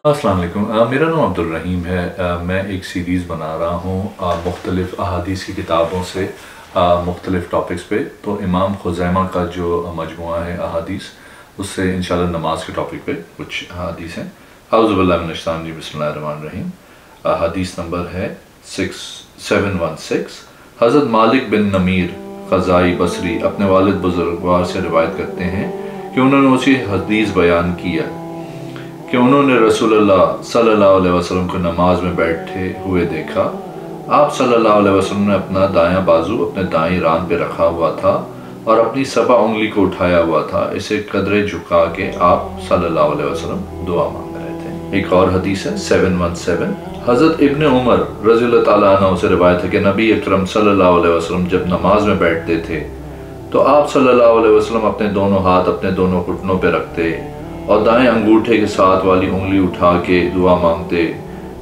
अस्सलाम वालेकुम। मेरा नाम अब्दुल रहीम है। मैं एक सीरीज़ बना रहा हूँ मुख्तलिफ़ अहादीस की किताबों से मुख्तलिफ़ टॉपिक्स पे। तो इमाम खुज़ैमा का जो मजमुआ है अहादीस, उससे इंशाल्लाह नमाज के टॉपिक पे कुछ अहादीस हैं। औज़ु बिल्लाहि मिनश शैतानिर रजीम, बिस्मिल्लाहिर रहीम। हदीस नंबर है 6716। हज़रत मालिक बिन नमीर ख़ज़ाई बसरी अपने वालिद बुज़ुर्गवार से रिवायत करते हैं कि उन्होंने उसी हदीस बयान किया कि उन्होंने रसूलुल्लाह सल्लल्लाहु अलैहि वसल्लम को नमाज में बैठे हुए देखा। आप सल्लल्लाहु अलैहि वसल्लम ने अपना दायां बाजू अपने दाईं रान पे रखा हुआ था और अपनी सबा उंगली को उठाया हुआ था। इसे कदरे झुका के आप सल्लल्लाहु अलैहि वसल्लम दुआ मांग रहे थे। एक और हदीस है 717। हज़रत इब्न उमर रज़ियल्लाहु ताला अन्हु से रिवायत है कि नबी अकरम सल्लल्लाहु अलैहि वसल्लम जब नमाज में बैठते थे तो आप सल्लल्लाहु अलैहि वसल्लम अपने दोनों हाथ अपने दोनों घुटनों पे रखते और दाएं अंगूठे के साथ वाली उंगली उठा के दुआ मांगते,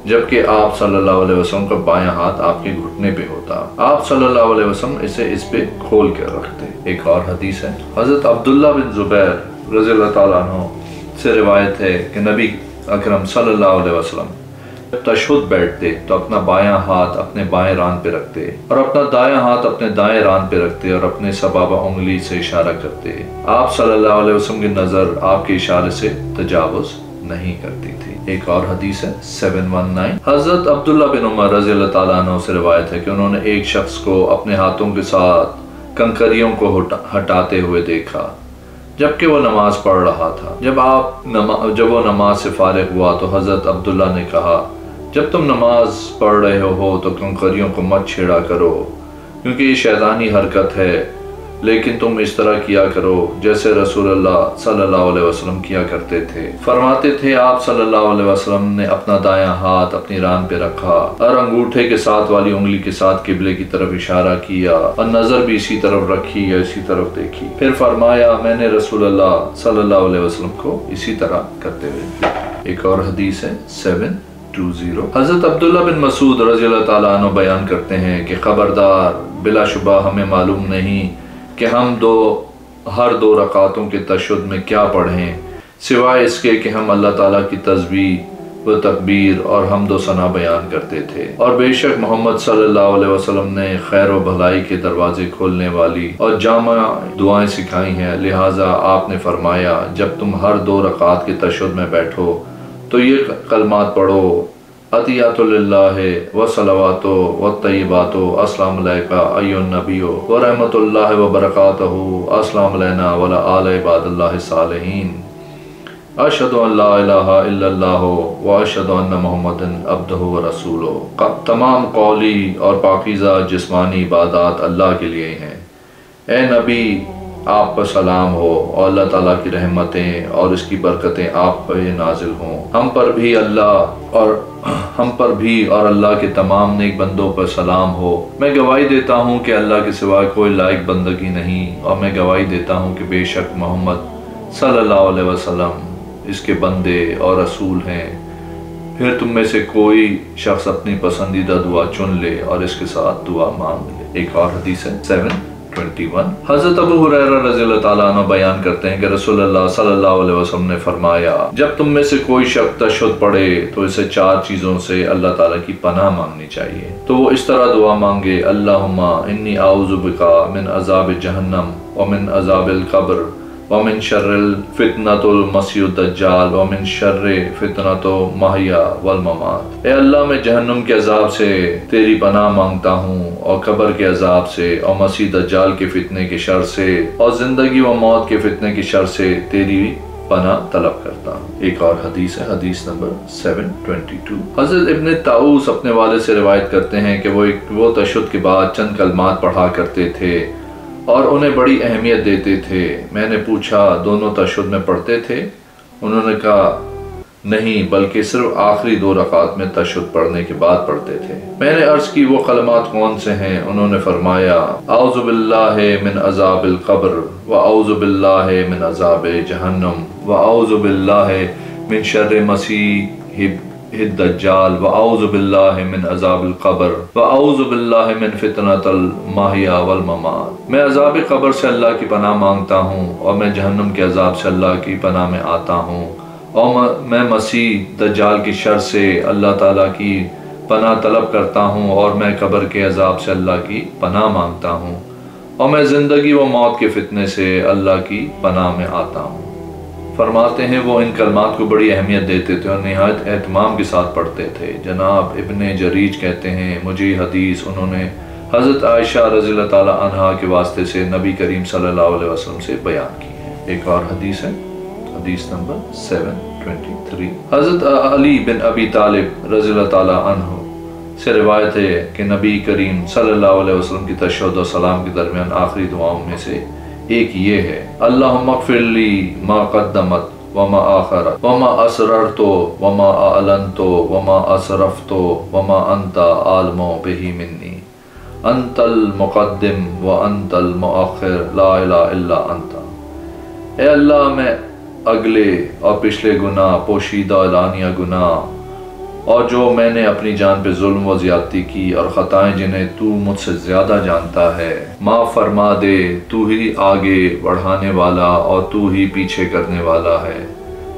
जबकि आप सल्लल्लाहु अलैहि वसल्लम का बायां हाथ आपके घुटने पे होता। आप सल्लल्लाहु अलैहि वसल्लम इसे इस पे खोल कर रखते। एक और हदीस है हज़रत अब्दुल्ला बिन ज़ुबैर रज़ियल्लाहु ताला अन्हु से रिवायत है कि नबी अकरम सल्लल्लाहु अलैहि वसल्लम जब तशहुद बैठते तो अपना बायां हाथ अपने बाएं रान पे रखते और अपना दायां हाथ अपने दाएं रान पे रखते और अपने सबाबा उंगली से इशारा करते। आप सल्लल्लाहु अलैहि वसल्लम की नज़र आपके इशारे से तजावुज़ नहीं करती थी। एक और हदीस है 719। हज़रत अब्दुल्ला बिन उमर रज़ियल्लाहु ताला अन्हु से रिवायत है कि उन्होंने एक शख्स को अपने हाथों के साथ कंकरियों को हटाते हुए देखा जबकि वो नमाज पढ़ रहा था। जब वो नमाज से फारिग हुआ तो हज़रत अब्दुल्ला ने कहा, जब तुम नमाज पढ़ रहे हो तो कंकरियों को मत छेड़ा करो, क्योंकि ये शैतानी हरकत है, लेकिन तुम इस तरह किया करो जैसे रसूलुल्लाह सल्लल्लाहु अलैहि वसल्लम किया करते थे। फरमाते थे, आप सल्लल्लाहु अलैहि वसल्लम ने अपना दायां हाथ अपनी रान पे रखा और अंगूठे के साथ वाली उंगली के साथ किबले की तरफ इशारा किया और नजर भी इसी तरफ रखी या इसी तरफ देखी। फिर फरमाया, मैंने रसूलुल्लाह सल्लल्लाहु अलैहि वसल्लम को इसी तरह करते हुए। एक और हदीस है 720। हज़रत अब्दुल्ला बिन मसूद रज़ियल्लाहु ताला अन्हु बयान करते हैं कि खबरदार, बिलाशुबा हमें मालूम नहीं कि हम हर दो रकातों के तशहुद में क्या पढ़ें, सिवाय इसके कि हम अल्लाह ताला की तस्बीह व तकबीर और हम्द व सना बयान करते थे। और बेशक मोहम्मद सल्लल्लाहु अलैहि वसल्लम ने खैर व भलाई के दरवाजे खोलने वाली और जामा दुआएं सिखाई हैं। लिहाजा आपने फरमाया, जब तुम हर दो रकात के तशहुद में बैठो तो ये कलमात पढ़ो, अतियातुल्लाहि व सलवातो व तय्यबातो, अस्सलामु अलैका अय्युन नबियो व रहमतुल्लाहि व बरकातहू, अस्सलामु अलैना व अला आलि इबादिल्लाहि सालिहीन, अशहदु अन ला इलाहा इल्लल्लाह व अशहदु अन्न मुहम्मदन अब्दुहु व रसूलुहु। तमाम कौली और पाकीज़ा जिस्मानी इबादत अल्लाह के लिए हैं। ए नबी, आप पर सलाम हो और अल्लाह ताला की रहमतें और इसकी बरकतें आप पर नाजिल हों। हम पर भी और अल्लाह के तमाम नेक बंदों पर सलाम हो। मैं गवाही देता हूँ कि अल्लाह के सिवा कोई लायक बंदगी नहीं, और मैं गवाही देता हूँ कि बेशक मोहम्मद सल्लल्लाहु अलैहि वसल्लम इसके बंदे और रसूल हैं। फिर तुम में से कोई शख्स अपनी पसंदीदा दुआ चुन ले और इसके साथ दुआ मांग ले। एक और हदीस है 721। हज़रत अबू हुरैरा रज़ियल्लाहु ताला अन्हु बयान करते हैं कि रसूलुल्लाह सल्लल्लाहु अलैहि वसल्लम ने फरमाया, जब तुम में से कोई शख्स तशहुद पढ़े तो इसे चार चीज़ों से अल्लाह ताला की पनाह मांगनी चाहिए। तो वो इस तरह दुआ मांगे, अल्लाहुम्मा इन्नी आऊज़ु बिका मिन अज़ाब जहन्नम व मिन अज़ाबिल क़ब्र व मिन शर्रिल फितनतुल मसीह दज्जाल व मिन शर्रि फितनतो महया वल ममात। ए अल्लाह, मैं जहन्नुम के अजाब से तेरी पनाह मांगता हूँ और कब्र के अजाब से और मसीह दज्जाल के फितने के शर से और जिंदगी व मौत के फितने के शर से तेरी पनाह तलब करता हूँ। एक और हदीस है, हदीस नंबर 722। हज़रत इब्न ताऊस अपने वालिद से रिवायत करते हैं कि वो तशहुद के बाद चंद कलमात पढ़ा करते थे और उन्हें बड़ी अहमियत देते थे। मैंने पूछा, दोनों तशहुद में पढ़ते थे? उन्होंने कहा, नहीं, बल्कि सिर्फ आखिरी दो रकात में तशहुद पढ़ने के बाद पढ़ते थे। मैंने अर्ज की, वो कलमात कौन से हैं? उन्होंने फरमाया, आऊज़ु बिल्लाहि मिन अज़ाबिल क़ब्र व आऊज़ु बिल्लाहि मिन अज़ाबि जहन्नम व आऊज़ु बिल्लाहि मिन शर्रि मसीह दज्जाल व आऊज़ु बिल्लाहि मिन अज़ाबिल क़ब्र व आऊज़ु बिल्लाहि मिन फितनतिल महया वल ममात। मैं अज़ाब क़ब्र से अल्लाह की पनाह मांगता हूँ और मैं जहन्नम के अज़ाब से अल्लाह की पनाह में आता हूँ اور میں مسیح دجال کی شر سے اللہ تعالیٰ کی پناہ طلب کرتا ہوں، اور میں قبر کے عذاب سے اللہ کی پناہ مانگتا ہوں، اور میں زندگی و موت کے فتنے سے اللہ کی پناہ میں آتا ہوں۔ فرماتے ہیں وہ ان کلمات کو بڑی اہمیت دیتے تھے اور نہایت اہتمام کے ساتھ پڑھتے تھے۔ جناب ابن جریج کہتے ہیں مجھے یہ حدیث انہوں نے حضرت عائشہ رضی اللہ تعالیٰ عنہا کے واسطے سے نبی کریم صلی اللہ علیہ وسلم سے بیان کی ہے۔ ایک اور حدیث ہے، حدیث نمبر 723۔ حضرت علی بن ابی طالب رضی اللہ تعالیٰ عنہ سے روایت ہے کہ نبی کریم صلی اللہ علیہ وسلم کی تشہد و سلام کے درمیان آخری دعاؤں میں سے ایک یہ ہے، اللہم اغفر لی ما قدمت وما آخرت وما اسررت وما اعلنت وما اسرفت وما انت عالم بہ منی، انت المقدم وانت المؤخر لا الہ الا انت۔ اے اللہ میں اگلے اور پچھلے گناہ، پوشیدہ اعلانیہ گناہ، اور جو میں نے اپنی جان پہ ظلم و زیادتی کی اور خطائیں جنہیں تو مجھ سے زیادہ جانتا ہے، معاف فرما دے۔ تو ہی آگے بڑھانے والا اور تو ہی پیچھے کرنے والا ہے،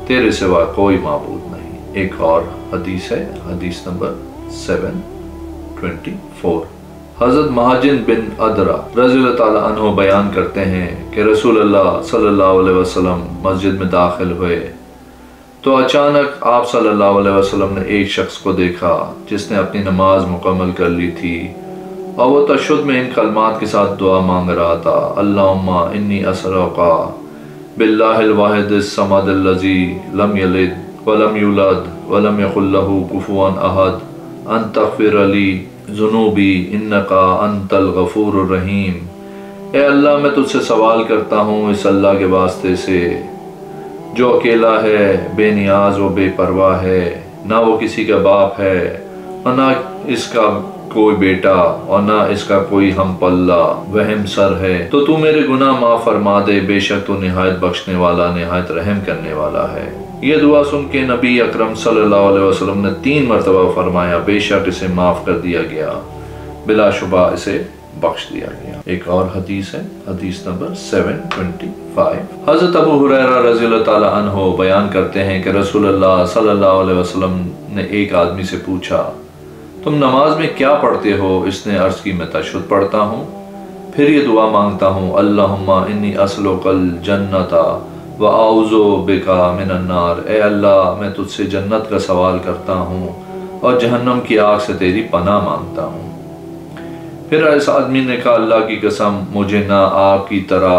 تیرے سوا کوئی معبود نہیں۔ ایک اور حدیث ہے، حدیث نمبر 724۔ حضرت مہاجن بن ادرا رضی اللہ تعالیٰ عنہ بیان کرتے ہیں کہ رسول اللہ صلی اللہ علیہ وسلم مسجد میں داخل ہوئے تو اچانک آپ صلی اللہ علیہ وسلم نے ایک شخص کو دیکھا جس نے اپنی نماز مکمل کر لی تھی اور وہ تشہد میں ان کلمات کے ساتھ دعا مانگ رہا تھا، اللہم انی اسألک باللہ الواحد الصمد الذی لم یلد ولم یولد ولم یکن لہ کفوا احد ان تغفر لی ذنوبی انکا انت الغفور الرحیم۔ اے اللہ میں تجھ سے سوال کرتا ہوں اس اللہ کے واسطے سے جو اکیلا ہے، بے نیاز و بے پرواہ ہے، نہ وہ کسی کا باپ ہے اور نہ اس کا کوئی بیٹا اور نہ اس کا کوئی ہم پلہ وہم سر ہے، تو تو میرے گناہ معاف فرما دے، بے شک تو نہایت بخشنے والا، نہایت رحم کرنے والا ہے۔ یہ دعا سن کے نبی اکرم صلی اللہ علیہ وسلم نے 3 مرتبہ فرمایا، بے شک اسے معاف کر دیا گیا، بلا شبہ اسے بخش دیا گیا۔ ایک اور حدیث ہے، حدیث نمبر 725۔ حضرت ابو ہریرہ رضی اللہ تعالیٰ عنہ بیان کرتے ہیں کہ رسول اللہ صلی اللہ علیہ وسلم نے ایک آدمی سے پوچھا، تم نماز میں کیا پڑھتے ہو؟ اس نے عرض کی، میں تشہد پڑھتا ہوں، پھر یہ دعا مانگتا ہوں، اللہم انی اسألک الجنۃ وَأَعُوذُ بِکَ مِنَ النَّارِ۔ اے اللہ میں تجھ سے جنت کا سوال کرتا ہوں اور جہنم کی آگ سے تیری پناہ مانگتا ہوں۔ پھر اس آدمی نے کہا، اللہ کی قسم مجھے نہ آپ کی طرح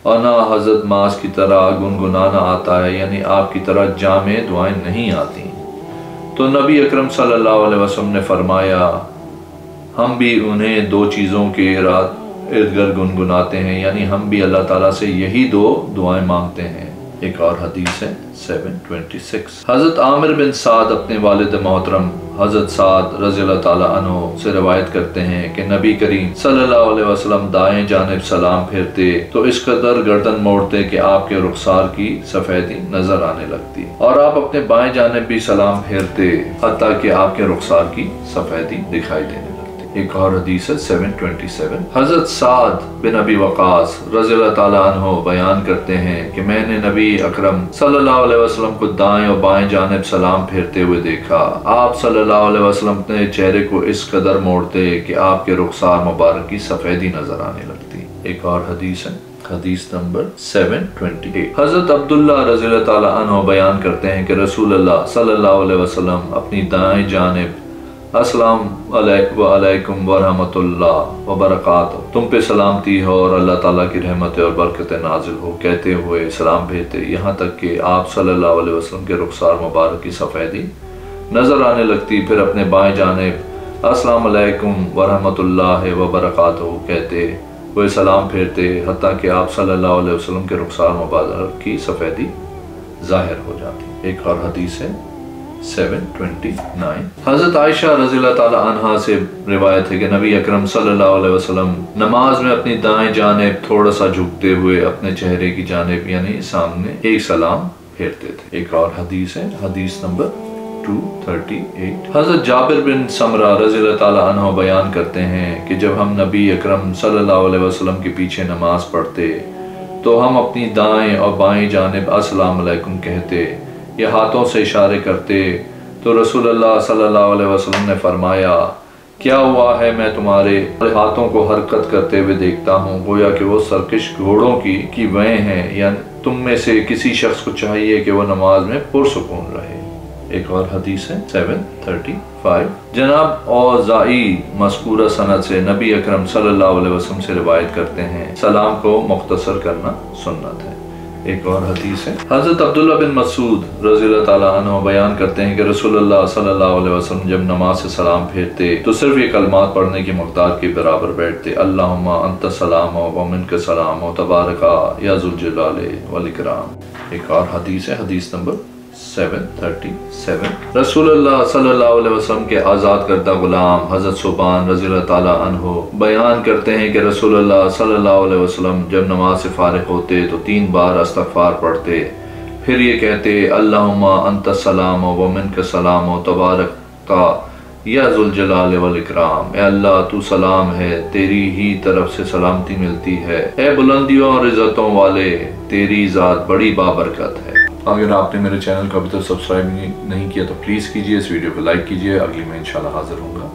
اور نہ حضرت معاذ کی طرح گنگنانا آتا ہے، یعنی آپ کی طرح جامع دعائیں نہیں آتی۔ تو نبی اکرم صلی اللہ علیہ وسلم نے فرمایا، ہم بھی انہیں 2 چیزوں کے ارد گرد گنگناتے ہیں، یعنی ہم بھی اللہ تعالیٰ سے یہی 2 دعائیں مانگتے ہیں۔ ایک اور حدیث ہے 726۔ حضرت عامر بن سعد اپنے والد محترم حضرت سعد رضی اللہ تعالیٰ عنہ سے روایت کرتے ہیں کہ نبی کریم صلی اللہ علیہ وسلم دائیں جانب سلام پھیرتے تو اس قدر گردن موڑتے کہ آپ کے رخسار کی سفیدی نظر آنے لگتی، اور آپ اپنے بائیں جانب بھی سلام پھیرتے حتیٰ کہ آپ کے رخسار کی سفیدی دکھائی دینے لگتی۔ ایک اور حدیث ہے 727۔ حضرت سعد بن ابی وقاص رضی اللہ تعالیٰ عنہ بیان کرتے ہیں کہ میں نے نبی اکرم صلی اللہ علیہ وسلم کو دائیں اور بائیں جانب سلام پھیرتے ہوئے دیکھا۔ آپ صلی اللہ علیہ وسلم اپنے چہرے کو اس قدر موڑتے کہ آپ کے رخسار مبارک کی سفیدی نظر آنے لگتی۔ ایک اور حدیث ہے، حدیث نمبر 728۔ حضرت عبداللہ رضی اللہ تعالیٰ عنہ بیان کرتے ہیں کہ رسول اللہ صلی اللہ علیہ وسلم اپنی دائیں جانب السلام علیکم وعلیکم ورحمۃ اللہ وبرکاتہ، تم پہ سلامتی ہو اور اللہ تعالیٰ کی رحمت اور برکت نازل ہو کہتے ہوئے سلام بھیجتے، یہاں تک کہ آپ صلی اللہ علیہ وسلم کے رخسار مبارک کی سفیدی نظر آنے لگتی۔ پھر اپنے بائیں جانب السلام علیکم ورحمۃ اللہ وبرکاتہ کہتے ہوئے سلام پھیرتے حتیٰ کہ آپ صلی اللہ علیہ وسلم کے رخسار مبارک کی سفیدی ظاہر ہو جاتی۔ ایک اور حدیث ہے 729۔ حضرت عائشہ رضی اللہ تعالیٰ عنہا سے روایت ہے کہ نبی اکرم صلی اللہ علیہ وسلم نماز میں اپنی دائیں جانب تھوڑا سا جھکتے ہوئے اپنے چہرے کی جانب یعنی سامنے ایک سلام پھیرتے تھے۔ ایک اور حدیث ہے، حدیث نمبر 238۔ حضرت جابر بن سمرہ رضی اللہ تعالیٰ عنہ بیان کرتے ہیں کہ جب ہم نبی اکرم صلی اللہ علیہ وسلم کے پیچھے نماز پڑھتے تو ہم اپنی دائیں اور بائیں جانب السلام علیکم کہتے، या हाथों से इशारे करते तो रसूल अल्लाह सल्लल्लाहु अलैहि वसल्लम ने फरमाया, क्या हुआ है, मैं तुम्हारे हाथों को हरकत करते हुए देखता हूँ, गोया कि वो सरकश घोड़ों की वह हैं, या तुम में से किसी शख्स को चाहिए कि वो नमाज में पुरसुकून रहे। एक और हदीस है 735, जनाब औज़ाई मज़कूरा सनद से नबी अकरम सल्लल्लाहु अलैहि वसल्लम से रिवायत करते हैं, सलाम को मुख्तसर करना सुन्नत है। एक और हदीस है हज़रत अब्दुल्ला बिन मसूद रज़ियल्लाहु ताला अन्हु बयान करते हैं कि रसूलुल्लाह सल्लल्लाहु अलैहि वसल्लम जब नमाज से सलाम फेरते तो सिर्फ ये कलमात पढ़ने की मक़दार के बराबर बैठते, अल्लाहुम्मा अंत सलाम व मिनका सलाम व तबारका या ज़ुल जलाले वल इकराम। एक और हदीस है, हदीस नंबर 737, रसूलुल्लाह सल्लल्लाहु अलैहि वसल्लम के आज़ाद करदा गुलाम हज़रत सुबान रज़ियल्लाहु ताला अन्हु बयान करते हैं कि रसूलुल्लाह सल्लल्लाहु अलैहि वसल्लम जब नमाज से फारिग होते तो 3 बार इस्तग़फ़ार पढ़ते, फिर ये कहते, अल्लाहुम्मा अंत सलाम व मिनका सलाम व तबारका या ज़ुल जलाल वल इकराम। ए अल्लाह तू सलाम है, तेरी ही तरफ से सलामती मिलती है, ए बुलंदियों और इज़्ज़तों वाले, तेरी ज़ात बड़ी बाबरकत है। अगर आपने मेरे चैनल को अभी तक सब्सक्राइब नहीं किया तो प्लीज़ कीजिए, इस वीडियो को लाइक कीजिए। अगली में इंशाल्लाह हाजिर होऊंगा।